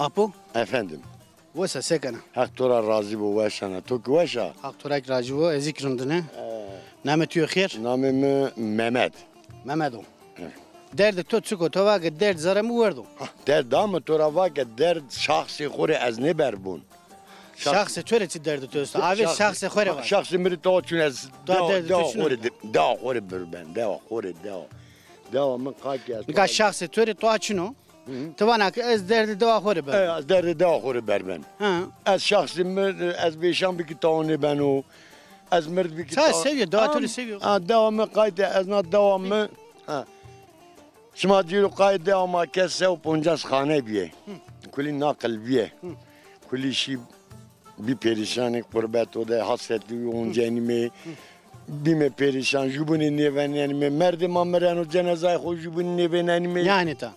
Apo? Efendim. Vasa sekana. Hak tora razı bu veşana. Tu veşa. Aktorak rajivo ezik rındine. Namet yu khair. Namım Mehmet. Mehmedo. Derd to çuko tova ge derd zaramı verdo. Der damı tora vake der şahsi khore az ne berbun. Şahsı töre çi derdi töst. Abi şahsı khore var. Şahsi miri to çün az Da derdi töşün. da khore berben. Da khore da. Da min qaki. Nika şahsı töre to açino. Tavana ez derdi deva khore ber. Az der da khore berben. Ha. Az şahsi mir az beşam bir kitane benu. Az mird bir Sen seviyor, daha türlü seviyor. Devamı kaydı, az devamı. شما دیرو قاعده اما کسی و پونجاش خانه بیه کلی ناقل بیه کلی شی بی پریشان قربت و ده حسرتی اونجا نیمه بیمه پریشان جبونی نیوان نیمه مرد ما مرن و جنازه خود جبونی نیوان نیمه Yani ta.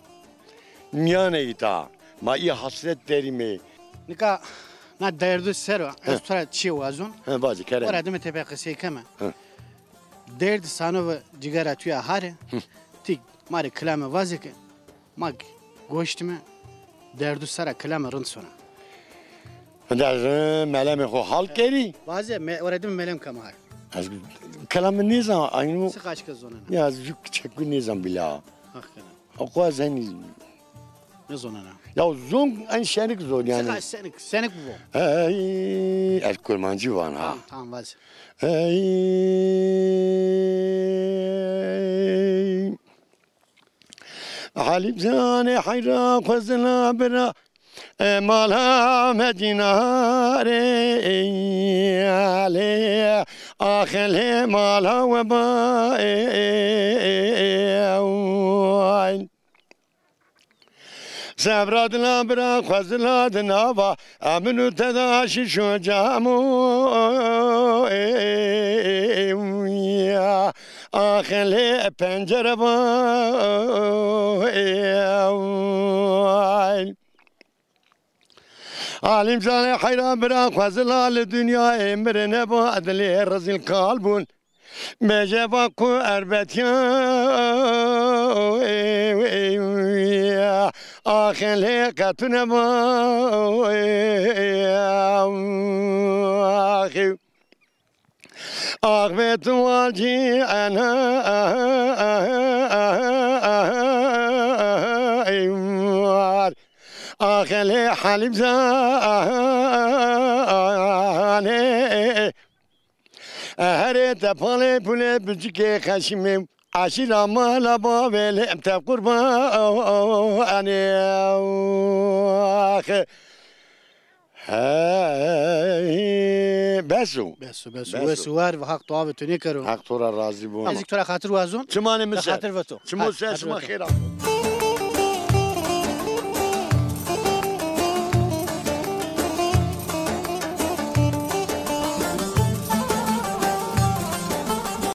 نیانه ایتا ما ای حسرت دریمه Nika na derdi sero. Ez tora çi wazun. ها بازی کرد Ora deme tepe qisi kama. Derdi sanov cigara tuya hare. Tik mari klame vazike. Mag goştime. Derdu sara klame rınd sonra. در ملم خو حال کردی Vaze ora deme melem kama har. از کلام نیزم اینو Sık aç kız zonana. یا از جو چکو نیزم بلا Hakikaten. اقوا زنی Ne zonana? ya zong en şenik zor yani. Sık aç senik. Senik bu. Hey, el kurmancı var ha. Tamam tamam vaze. Hey. Halim zane hayra fazla bera mala medinare ale ahele mala ve ba Sabradına bırak fazladına va aminu tedaşı şu camu ya ahele pencere va alim zane hayran bırak fazlalı dünya emrine bu adli rezil kalbun Meceba ku erbet ya ahele katune ma ahmet vaci ana ahele halim zane Her tepale pule bücüke kaşımım aşir amala babele te kurban besu Besu var ve hak tuave tuni karo. hak tora razı bu Ezik tora khatır wazun. çmane Khatır mesela vato. çmo ses ma khira